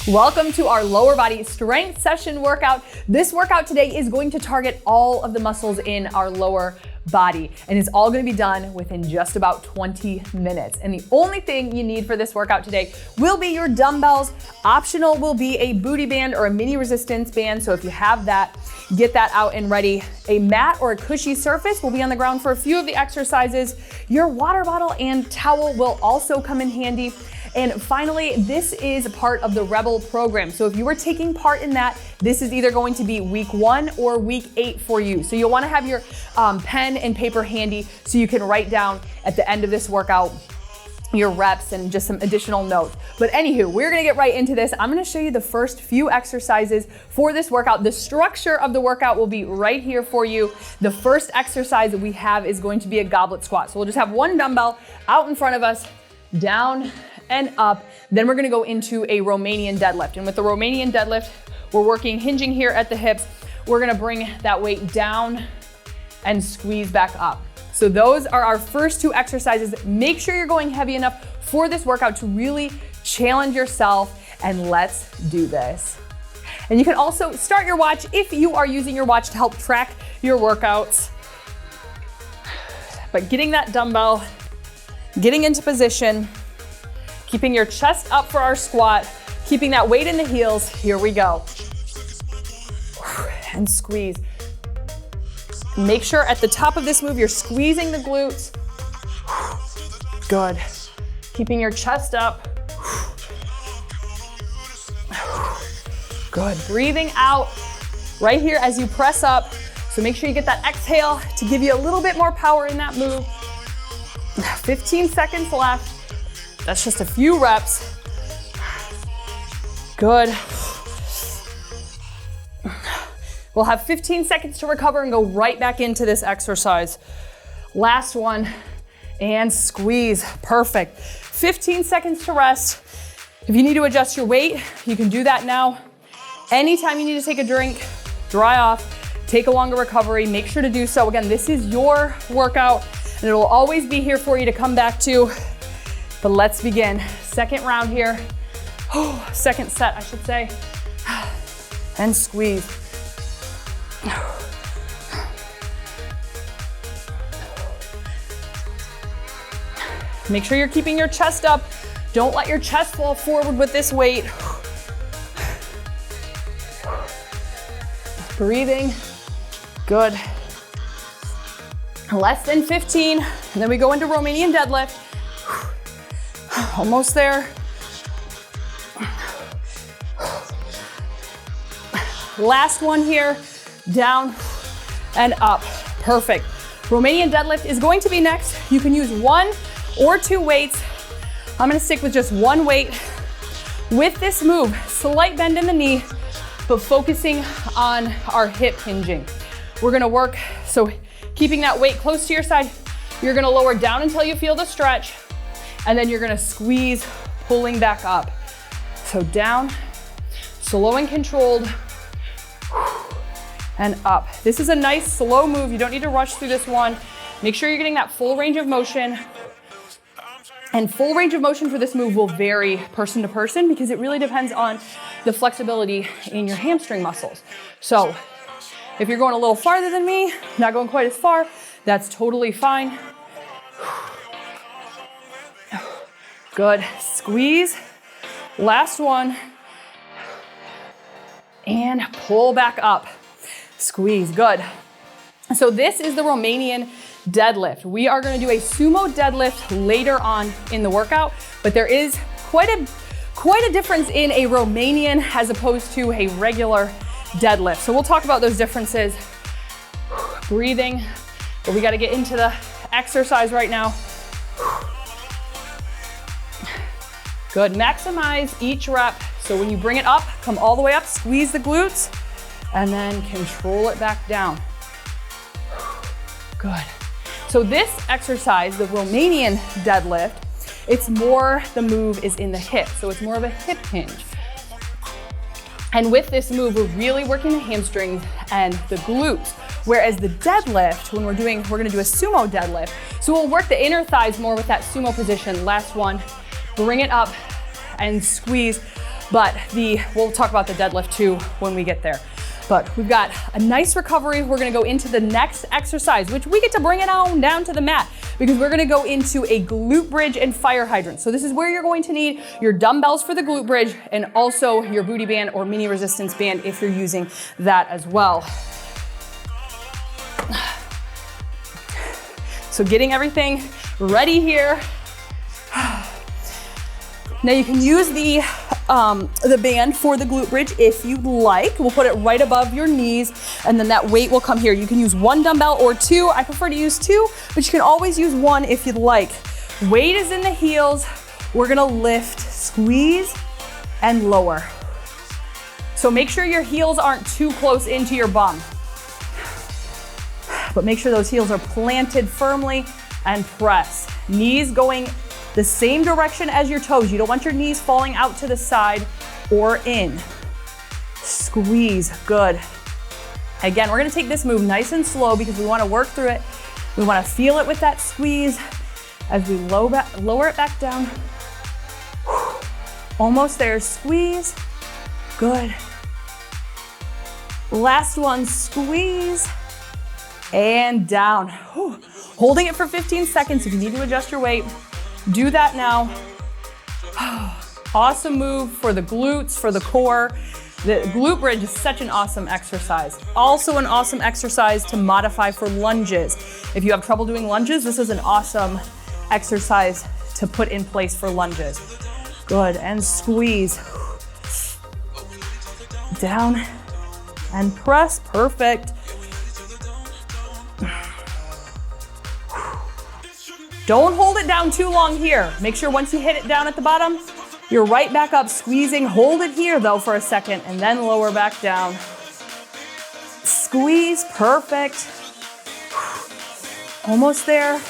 Welcome to our lower body strength session workout. This workout today is going to target all of the muscles in our lower body, and it's all going to be done within just about 20 minutes. And the only thing you need for this workout today will be your dumbbells. Optional will be a booty band or a mini resistance band. So if you have that, get that out and ready. A mat or a cushy surface will be on the ground for a few of the exercises. Your water bottle and towel will also come in handy. And finally, this is part of the Rebel program. So if you are taking part in that, this is either going to be week 1 or week 8 for you. So you'll want to have your pen and paper handy so you can write down at the end of this workout your reps and just some additional notes. But anywho, we're gonna get right into this. I'm gonna show you the first few exercises for this workout. The structure of the workout will be right here for you. The first exercise that we have is going to be a goblet squat. So we'll just have one dumbbell out in front of us, down and up. Then we're gonna go into a Romanian deadlift. And with the Romanian deadlift, we're working hinging here at the hips. We're gonna bring that weight down and squeeze back up. So those are our first two exercises. Make sure you're going heavy enough for this workout to really challenge yourself, and let's do this. And you can also start your watch if you are using your watch to help track your workouts. But getting that dumbbell, getting into position, keeping your chest up for our squat, keeping that weight in the heels. Here we go. And squeeze. Make sure at the top of this move, you're squeezing the glutes. Good. Keeping your chest up. Good. Breathing out right here as you press up. So make sure you get that exhale to give you a little bit more power in that move. 15 seconds left. That's just a few reps. Good. We'll have 15 seconds to recover and go right back into this exercise. Last one, and squeeze. Perfect. 15 seconds to rest. If you need to adjust your weight, you can do that now. Anytime you need to take a drink, dry off, take a longer recovery, make sure to do so. Again, this is your workout, and it'll always be here for you to come back to. But let's begin. Second round here. Second set, I should say. And squeeze. Make sure you're keeping your chest up. Don't let your chest fall forward with this weight. Breathing. Good. Less than 15. And then we go into Romanian deadlift. Almost there. Last one here. Down and up. Perfect. Romanian deadlift is going to be next. You can use 1 or 2 weights. I'm gonna stick with just 1 weight. With this move, slight bend in the knee, but focusing on our hip hinging. We're gonna work, so keeping that weight close to your side, you're gonna lower down until you feel the stretch, and then you're gonna squeeze, pulling back up. So down, slow and controlled, and up. This is a nice slow move. You don't need to rush through this one. Make sure you're getting that full range of motion. And full range of motion for this move will vary person to person because it really depends on the flexibility in your hamstring muscles. So if you're going a little farther than me, not going quite as far, that's totally fine. Good. Squeeze. Last one. And pull back up. Squeeze. Good. So this is the Romanian deadlift. We are going to do a sumo deadlift later on in the workout, but there is quite a difference in a Romanian as opposed to a regular deadlift. So we'll talk about those differences. Breathing, but we got to get into the exercise right now. Good. Maximize each rep. So when you bring it up, come all the way up, squeeze the glutes, and then control it back down. Good. So this exercise, the Romanian deadlift, it's more, the move is in the hip. So it's more of a hip hinge. And with this move, we're really working the hamstrings and the glutes. Whereas the deadlift, when we're gonna do a sumo deadlift. So we'll work the inner thighs more with that sumo position. Last one, bring it up and squeeze, But we'll talk about the deadlift too when we get there. But we've got a nice recovery. We're gonna go into the next exercise, which we get to bring it on down to the mat because we're gonna go into a glute bridge and fire hydrant. So this is where you're going to need your dumbbells for the glute bridge and also your booty band or mini resistance band if you're using that as well. So getting everything ready here. Now you can use the band for the glute bridge if you'd like. We'll put it right above your knees and then that weight will come here. You can use one dumbbell or two. I prefer to use two, but you can always use one if you'd like. Weight is in the heels. We're gonna lift, squeeze, and lower. So make sure your heels aren't too close into your bum. But make sure those heels are planted firmly and press. Knees going the same direction as your toes. You don't want your knees falling out to the side or in. Squeeze, good. Again, we're gonna take this move nice and slow because we wanna work through it. We wanna feel it with that squeeze as we lower it back down. Almost there, squeeze, good. Last one, squeeze, and down. Holding it for 15 seconds. If you need to adjust your weight, do that now. Awesome move for the glutes, for the core. The glute bridge is such an awesome exercise. Also an awesome exercise to modify for lunges. If you have trouble doing lunges, this is an awesome exercise to put in place for lunges. Good, and squeeze. Down and press, perfect. Don't hold it down too long here. Make sure once you hit it down at the bottom, you're right back up, squeezing. Hold it here though for a second and then lower back down. Squeeze, perfect. Almost there.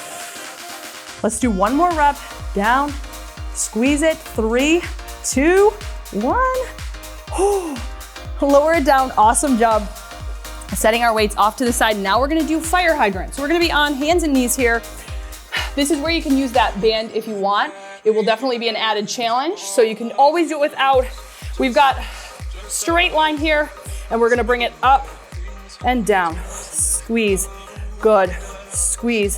Let's do one more rep. Down, squeeze it. 3, 2, 1. Lower it down, awesome job. Setting our weights off to the side. Now we're gonna do fire hydrant. So we're gonna be on hands and knees here. This is where you can use that band if you want. It will definitely be an added challenge, so you can always do it without. We've got straight line here, and we're gonna bring it up and down. Squeeze, good, squeeze.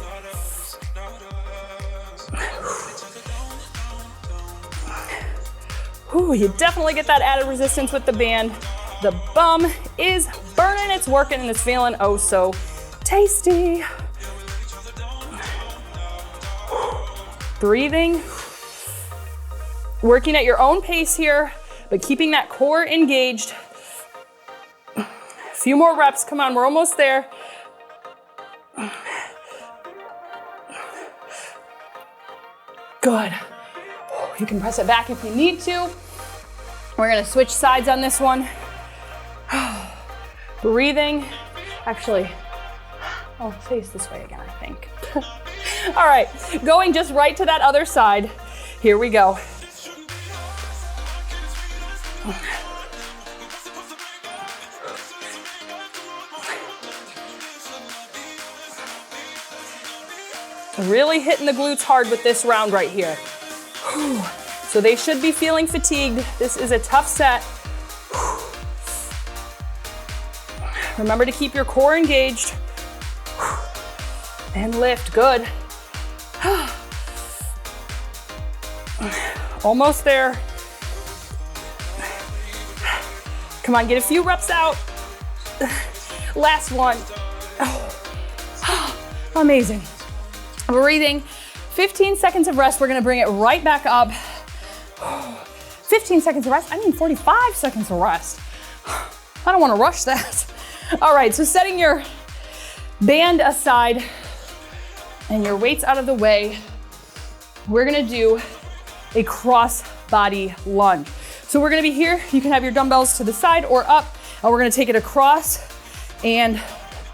Whew, you definitely get that added resistance with the band. The bum is burning, it's working, and it's feeling oh so tasty. Breathing, working at your own pace here, but keeping that core engaged. A few more reps, come on, we're almost there. Good. You can press it back if you need to. We're gonna switch sides on this one. Breathing, actually, I'll face this way again, I think. All right, going just right to that other side. Here we go. Really hitting the glutes hard with this round right here. So they should be feeling fatigued. This is a tough set. Remember to keep your core engaged. And lift, good. Almost there. Come on, get a few reps out. Last one. Amazing. Breathing. 15 seconds of rest. We're gonna bring it right back up. 15 seconds of rest. I mean 45 seconds of rest. I don't wanna rush that. All right, so setting your band aside and your weights out of the way, we're gonna do a cross body lunge. So we're gonna be here. You can have your dumbbells to the side or up, and we're gonna take it across and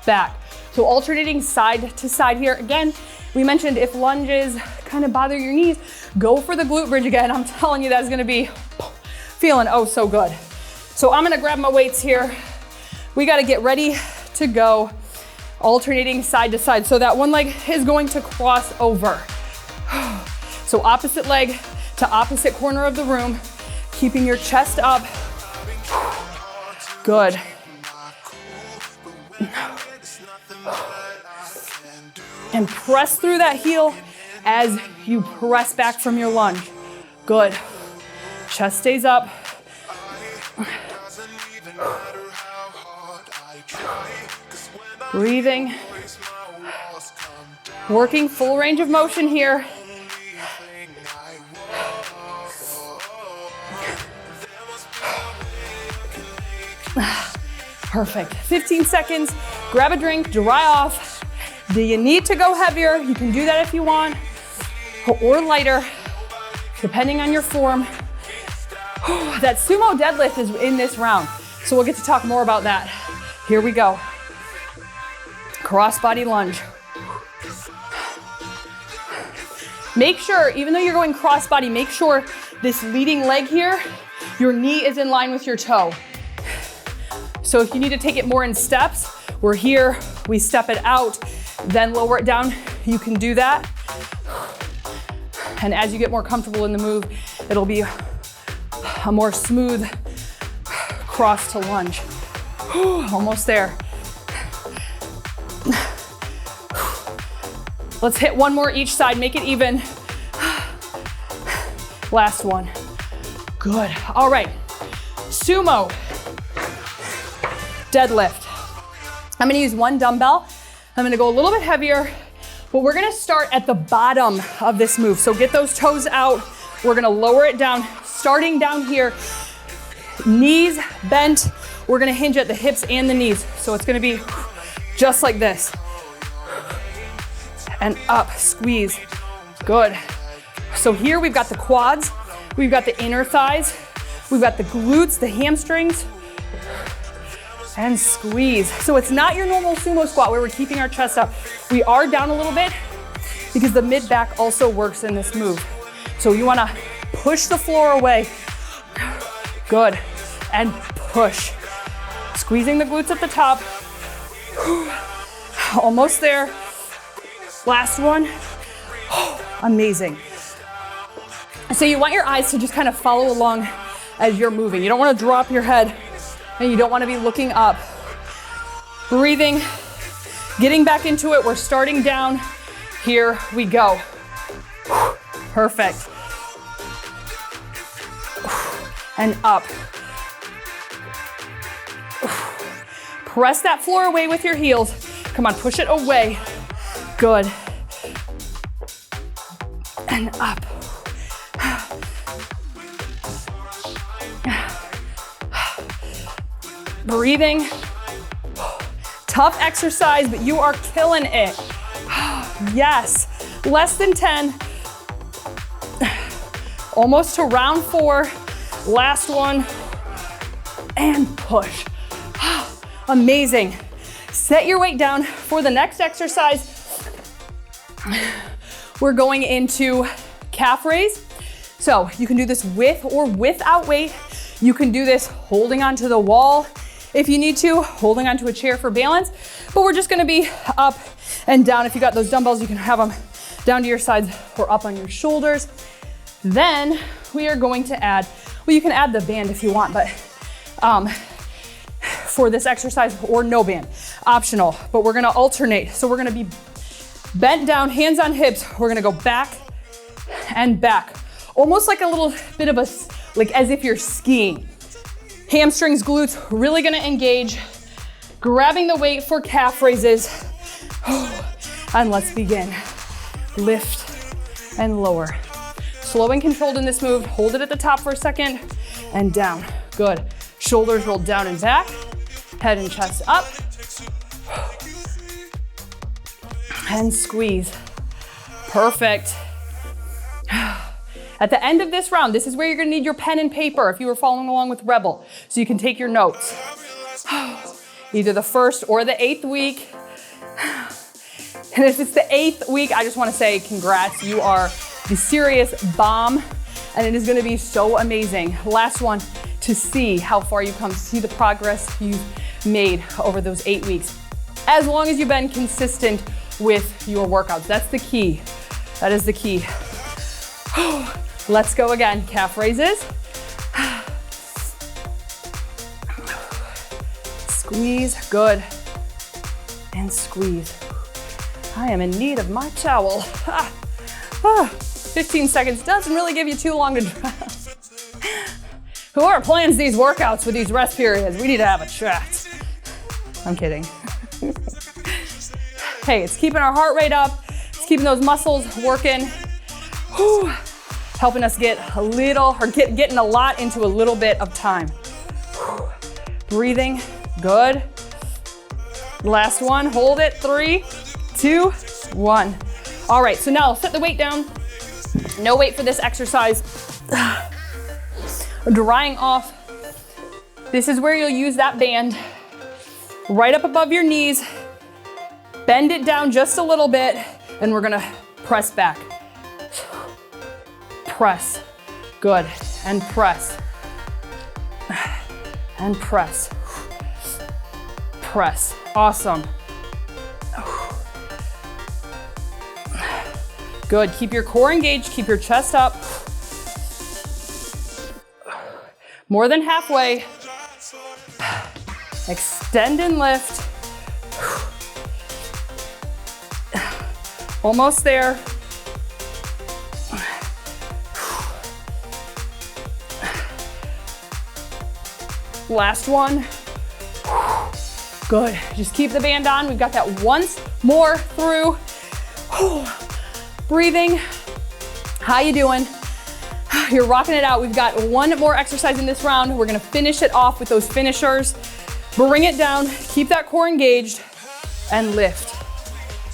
back. So alternating side to side here. Again, we mentioned if lunges kind of bother your knees, go for the glute bridge again. I'm telling you, that's gonna be feeling oh so good. So I'm gonna grab my weights here. We gotta get ready to go, alternating side to side. So that one leg is going to cross over. So opposite leg to opposite corner of the room. Keeping your chest up. Good. And press through that heel as you press back from your lunge. Good. Chest stays up. Breathing. Working full range of motion here. Perfect. 15 seconds. Grab a drink, dry off. Do you need to go heavier? You can do that if you want, or lighter, depending on your form. That sumo deadlift is in this round, so we'll get to talk more about that. Here we go. Crossbody lunge. Make sure, even though you're going crossbody, make sure this leading leg here, your knee is in line with your toe. So if you need to take it more in steps, we're here, we step it out, then lower it down, you can do that. And as you get more comfortable in the move, it'll be a more smooth cross to lunge. Almost there. Let's hit one more each side, make it even. Last one. Good. All right, sumo deadlift. I'm gonna use one dumbbell. I'm gonna go a little bit heavier, but we're gonna start at the bottom of this move. So get those toes out. We're gonna lower it down, starting down here. Knees bent. We're gonna hinge at the hips and the knees. So it's gonna be just like this. And up, squeeze. Good. So here we've got the quads, we've got the inner thighs, we've got the glutes, the hamstrings, and squeeze. So it's not your normal sumo squat where we're keeping our chest up. We are down a little bit because the mid back also works in this move. So you wanna push the floor away. Good. And push. Squeezing the glutes at the top. Almost there. Last one. Amazing. So you want your eyes to just kind of follow along as you're moving. You don't want to drop your head and you don't want to be looking up. Breathing, getting back into it. We're starting down. Here we go. Perfect. And up. Press that floor away with your heels. Come on, push it away. Good. And up. Breathing. Tough exercise, but you are killing it. Yes. Less than 10. Almost to round 4. Last one. And push. Amazing. Set your weight down for the next exercise. We're going into calf raise. So you can do this with or without weight. You can do this holding onto the wall if you need to, holding onto a chair for balance, but we're just gonna be up and down. If you got those dumbbells, you can have them down to your sides or up on your shoulders. Then we are going to add, well, you can add the band if you want, but for this exercise, or no band, optional, but we're gonna alternate. So we're gonna be bent down, hands on hips. We're gonna go back and back. Almost like a little bit of a, like as if you're skiing. Hamstrings, glutes, really gonna engage. Grabbing the weight for calf raises. And let's begin. Lift and lower. Slow and controlled in this move. Hold it at the top for a second and down. Good. Shoulders rolled down and back. Head and chest up. And squeeze. Perfect. At the end of this round, this is where you're gonna need your pen and paper if you were following along with Rebel, so you can take your notes. Either the first or the 8th week. And if it's the 8th week, I just wanna say congrats. You are the serious bomb, and it is gonna be so amazing. Last one, to see how far you come, see the progress you've made over those 8 weeks. As long as you've been consistent with your workouts. That's the key. That is the key. Let's go again. Calf raises. squeeze, good. And squeeze. I am in need of my towel. 15 seconds doesn't really give you too long to drown. Whoever plans these workouts with these rest periods, we need to have a chat. I'm kidding. Hey, it's keeping our heart rate up. It's keeping those muscles working. Whew. Helping us get a little, or getting a lot into a little bit of time. Whew. Breathing, good. Last one, hold it, 3, 2, 1. All right, so now set the weight down. No weight for this exercise. Drying off. This is where you'll use that band right up above your knees. Bend it down just a little bit, and we're gonna press back. Press, good, and press. And press. Press, awesome. Good, keep your core engaged, keep your chest up. More than halfway. Extend and lift. Almost there. Last one. Good, just keep the band on. We've got that once more through. Breathing. How you doing? You're rocking it out. We've got one more exercise in this round. We're gonna finish it off with those finishers. Bring it down, keep that core engaged, and lift.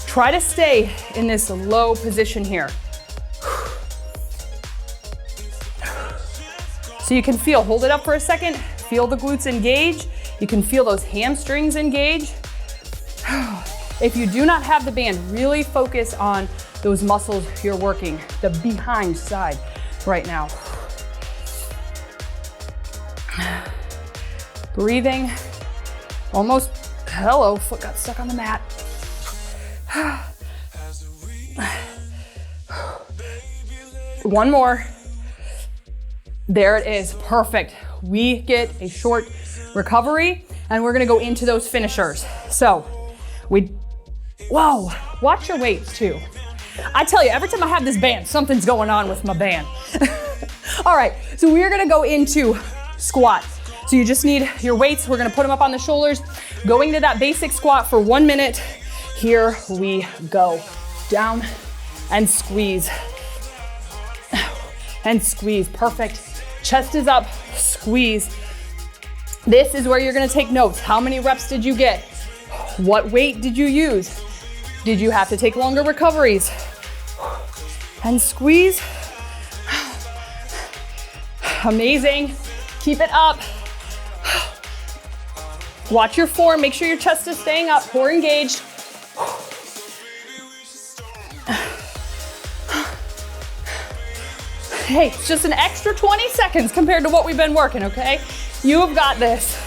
Try to stay in this low position here. So you can feel, hold it up for a second, feel the glutes engage. You can feel those hamstrings engage. If you do not have the band, really focus on those muscles you're working, the behind side right now. Breathing, almost, hello, foot got stuck on the mat. One more. There it is, perfect. We get a short recovery and we're gonna go into those finishers. So, whoa, watch your weights too. I tell you, every time I have this band, something's going on with my band. All right, so we are gonna go into squats. So you just need your weights. We're gonna put them up on the shoulders. Going to that basic squat for 1 minute. Here we go. Down and squeeze. And squeeze, perfect. Chest is up, squeeze. This is where you're gonna take notes. How many reps did you get? What weight did you use? Did you have to take longer recoveries? And squeeze. Amazing. Keep it up. Watch your form. Make sure your chest is staying up. Core engaged. Hey, it's just an extra 20 seconds compared to what we've been working, okay? You have got this.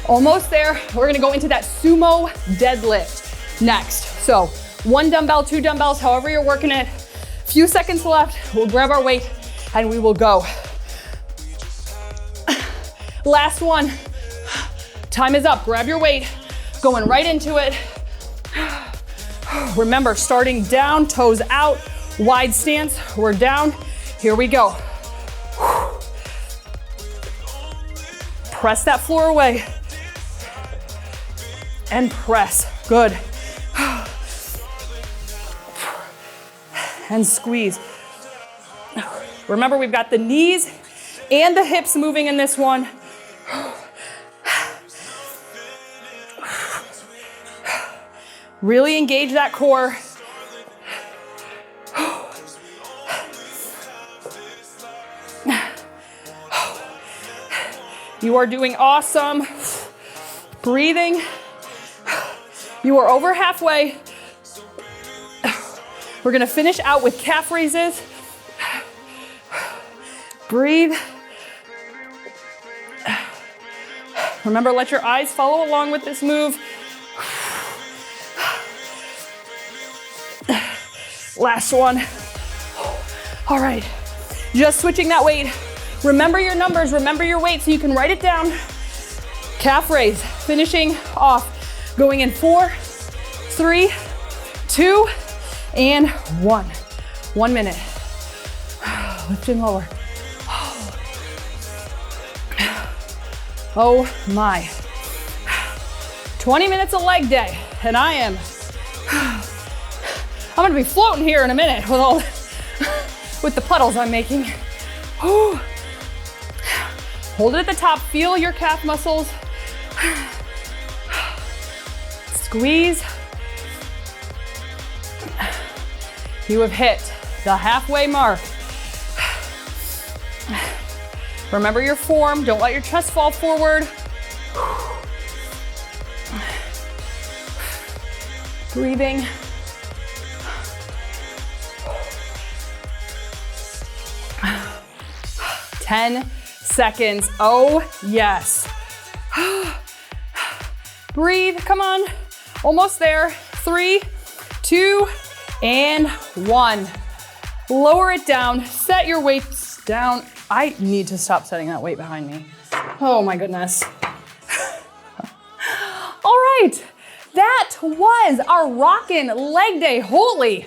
Almost there. We're gonna go into that sumo deadlift next. So 1 dumbbell, 2 dumbbells, however you're working it. Few seconds left. We'll grab our weight and we will go. Last one. Time is up. Grab your weight. Going right into it. Remember, starting down, toes out, wide stance. We're down. Here we go. Press that floor away. And press. Good. And squeeze. Remember, we've got the knees and the hips moving in this one. Really engage that core. You are doing awesome. Breathing. You are over halfway. We're gonna finish out with calf raises. Breathe. Remember, let your eyes follow along with this move. Last one. All right, just switching that weight Remember your numbers, remember your weight so you can write it down. Calf raise, finishing off, going in 4, 3, 2, and 1. 1 minute. Lifting lower. Oh my. 20 minutes of leg day, and I'm gonna be floating here in a minute with all, with the puddles I'm making. Hold it at the top, feel your calf muscles. Squeeze. You have hit the halfway mark. Remember your form, don't let your chest fall forward. Breathing. Ten seconds. Oh, yes. Breathe. Come on. Almost there. 3, 2, and 1. Lower it down. Set your weights down. I need to stop setting that weight behind me. Oh my goodness. All right. That was our rockin' leg day. Holy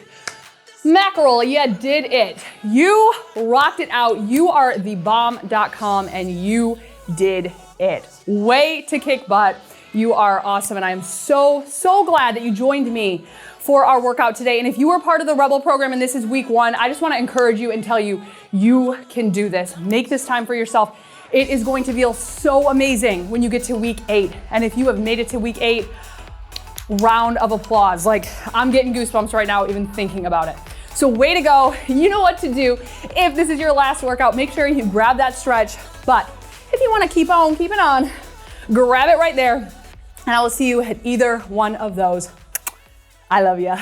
mackerel, you did it. You rocked it out. You are thebomb.com and you did it. Way to kick butt. You are awesome. And I am so, so glad that you joined me for our workout today. And if you are part of the Rebel program and this is week 1, I just want to encourage you and tell you, you can do this. Make this time for yourself. It is going to feel so amazing when you get to week 8. And if you have made it to week 8, round of applause. Like, I'm getting goosebumps right now even thinking about it. So way to go. You know what to do. If this is your last workout, make sure you grab that stretch. But if you want to keep it on, grab it right there. And I will see you at either one of those. I love you.